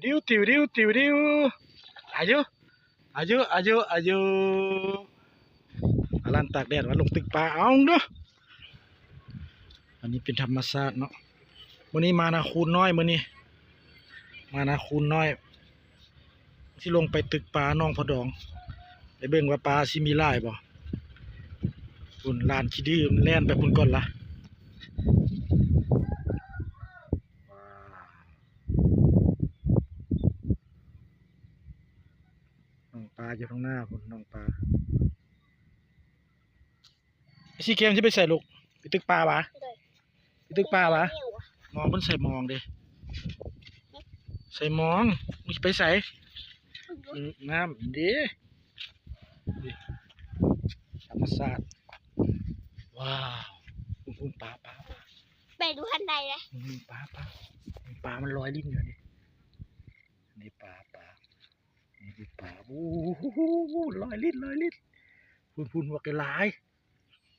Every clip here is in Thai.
ดิวติวดิวติวดิวอายุอารันตากแดดมาลงตึกปลาเอาเนาะอันนี้เป็นธรรมชาติเนาะมื้อนี้มานาคูนน้อยมื้อนี้มานาคูนน้อยที่ลงไปตึกปลาน้องพอดองไปเบิ่งว่าปลาสิมีหลายบ่พุ่นลานขี้ดื้อมันแล่นไปพุ่นก่อนละน้องปลาอยู่ข้างหน้าพุ่นน้องปลาสิเกมสิไปใส่ลูกไปตึกปลาวะไปตึกปลาวะมองเพิ่นใส่มองเด้ใส่มองมึงไปใส่น้ำดีธรรมชาติว้าวพุ่นปลาไปดูข้างในนะปลามันลอยลิ้นอยู่นี่ปลานี่ปลาโอ้โหลอยลิ้นพุ่นว่าแกหลาย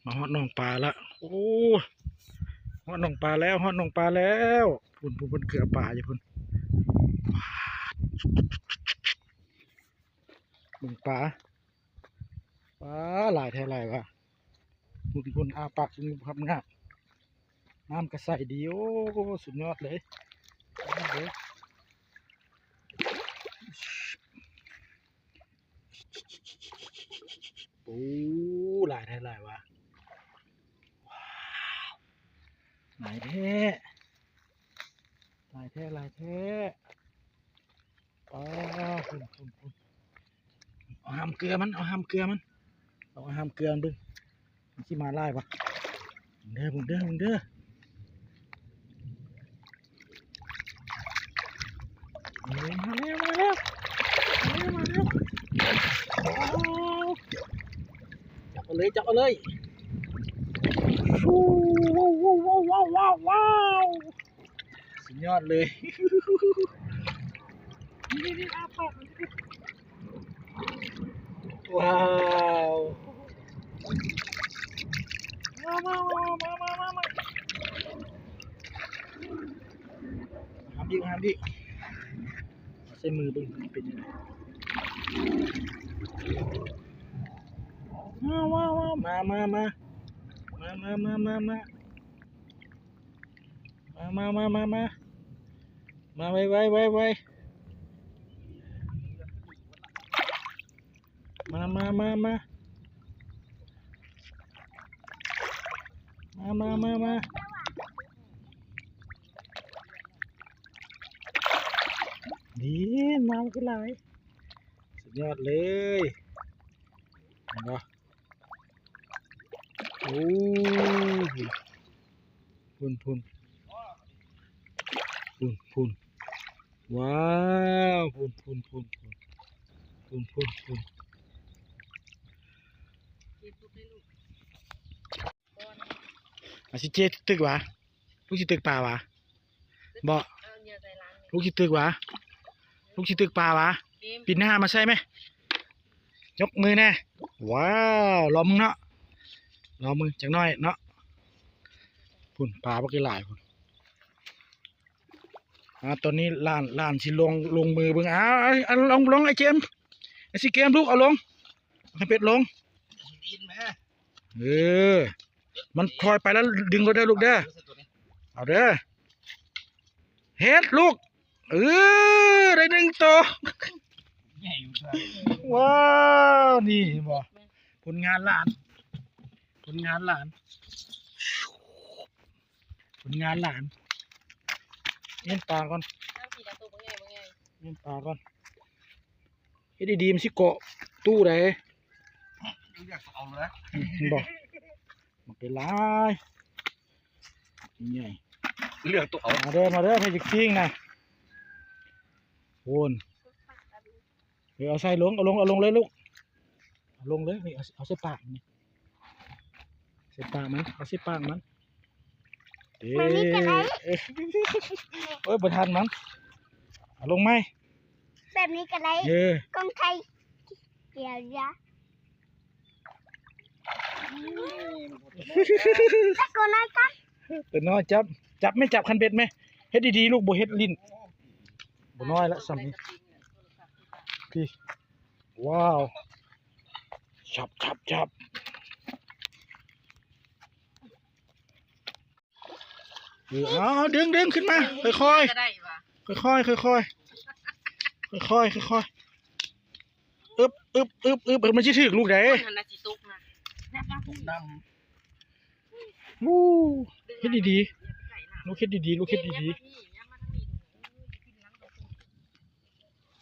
มาฮอดน้องปลาละโอ้ฮอดน้องปลาแล้วพุ่นเกลือปลาอยู่พุ่นมึงปลาหลายแท้หลายวะพุ่นอาปากมึงครับน้ำกระใสดีโอ้สุดยอดเลยโอ้หลายแท้หลายวะว้าวหลายแท้อ๋อพุ่นเอาห้ามเกลือมันเอาห้ามเกลือมันดึงมันสิมาไล่ปะเด้อมาเร็วจับเอาเลยว้าวสุดยอดเลยนี่อาปากว้าวมาห้ามดิใส่มือบึงเป็นยังไงว้าวมาไวมาดีมาขึ้นไหลสุดยอดเลยเห็นปะโอ้พุ่นว้าวพุ่นอาสิเจตึกวะลูกสิตึกปลาวะบ่ลูกสิตึกวะลูกสิตึกปลาวะปีนหน้ามาใช่ไหมยกมือแน่ว้าวล้อมเนาะล้อมือจังน้อยเนาะพุ่นปลาพวกนี้หลายพุ่นตอนนี้ล้านสิลงมือเบิ่งลงไอ้เจมไอ้สิเกมลูกเอาลงให้เป็ดลงมันคอยไปแล้วดึงก็ได้ลูกเด้อเอาเด้อเฮ็ดลูกได้ดึงตัวว้าวนี่บ่ผลงานหลานเล่นปลาก่อนเฮ็ดดีๆมันสิเกาะตู้ได้บ่มันเป็นไรใหญ่เลือกตัวมาเด้อให้จิกซิ่งนะโอนเอาใส่ลงเอาลงเลยลูกเอาลงเลยเอาใส่ปากมันเอาใส่ปากมันเด้โอ้ยบนทันมันเอาลงไหมแบบนี้กันไรกองไทยเกี่ยวยะตะโกนอะไรกัน ตัวน้อยจับไม่จับคันเบ็ดไหมเฮ็ดดีๆลูกโบเฮ็ดลิ้น บ่น้อยละซ้ำนี้พี่ว้าวจับเอาดึงขึ้นมาค่อยอึบมันสิถึกลูกใดวู้เฮ็ดดีๆลูกเฮ็ดดีๆ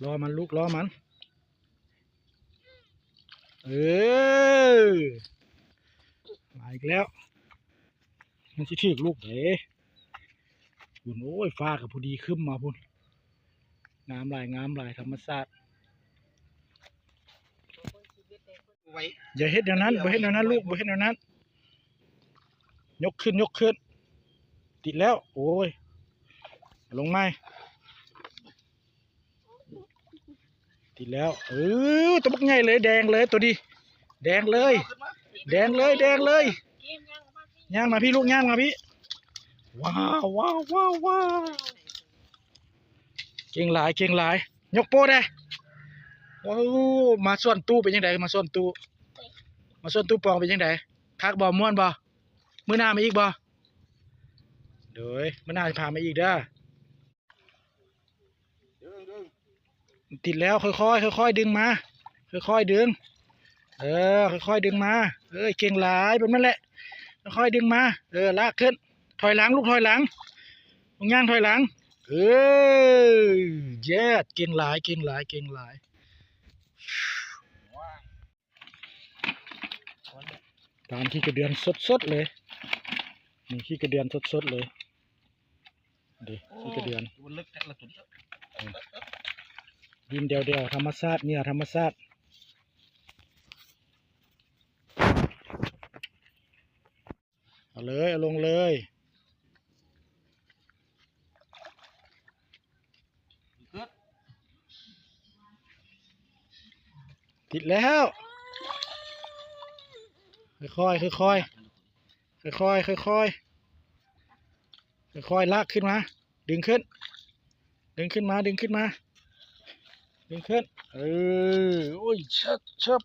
รอมันลูกรอมันมาอีกแล้วมันสิถึกลูกเด้พุ่นโอ้ยฟ้าก็พอดีขึ้นมาพุ่นงามหลายธรรมชาติอย่าเฮ็ดแนวนั้นบ่เฮ็ดแนวนั้นลูกบ่เฮ็ดแนวนั้นยกขึ้นติดแล้วโอ้ยลงไหมติดแล้วตัวบักใหญ่เลยแดงเลยตัวดีแดงเลยย่างมาพี่ลูกย่างมาพี่ว้าวเก่งหลายยกโป้ได้ว้าวมาส่วนตู้เป็นยังไงมาส่วนตู้ปองเป็นยังไงคักบ่ม่วนบ่มื้อหน้ามาอีกบ่เดี๋ยวมื้อหน้าจะพามาอีกเด้อติดแล้วค่อยดึงมาค่อยดึงค่อยดึงมาเก่งหลายเป็นนั่นแหละค่อยดึงมาลากขึ้นถอยหลังลูกถอยหลังย่างถอยหลังเย็ดเก่งหลายตามขี้กระเดือนสดเลยนี่ขี้กระเดือนสดเลยดิขี้กระเดือนดินเดียวธรรมชาติเนี่ยธรรมชาติเอาเลยเอาลงเลยติดแล้วค่อยลากขึ้นมาดึงขึ้นมาโอ้ยเชิบ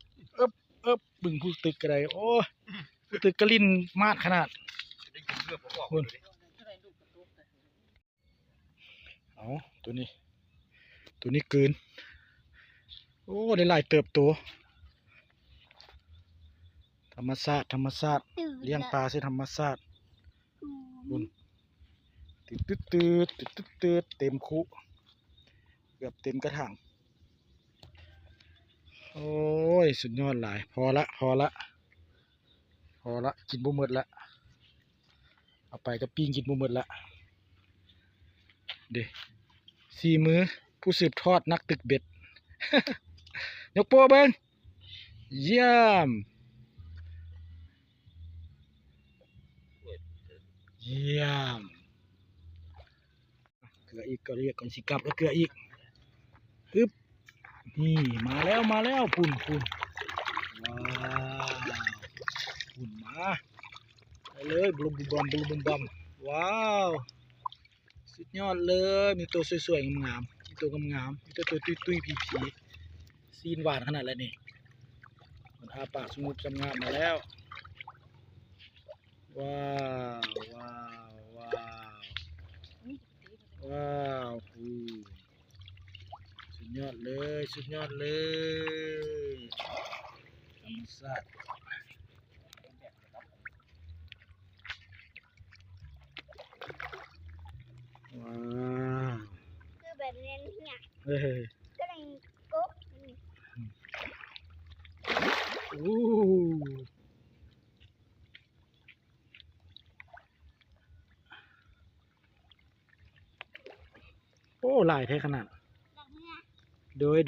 บึงผู้ตึกกระไดโอ้ผู้ตึกกระลินมาดขนาดเอาตัวนี้เกินโอ้ได้หลายเติบโตธรรมชาติเลี้ยงปลาใช้ธรรมชาติบุญตืดเต็มคุเกือบเต็มกระถางโอ้ยสุดยอดหลายพอละกินบ่หมดละเอาไปก็ปิ้งกินบ่หมดละเด้สี่มือผู้สืบทอดนักตึกเบ็ด ยกโป้เบิ้งเยี่ยมเกลืออีกก็เรียกก่อนสิกลับแล้วเกลืออีกฮึบนี่มาแล้วปุ่นว้าวปุ่นมาไปเลยบลูบอมว้าวสุดยอดเลยมีตัวสวยๆงามๆมีตัวงามๆมีตัวตุ้ยผีซีนหวานขนาดแล้วนี่มันอาปากสงบสงามมาแล้วว้าวสุดยอดเลยธรรมชาติว้าวคือแบบนี้เนี่ยก็เลยโก๊ะโอ้หลายแท้ขนาดโดย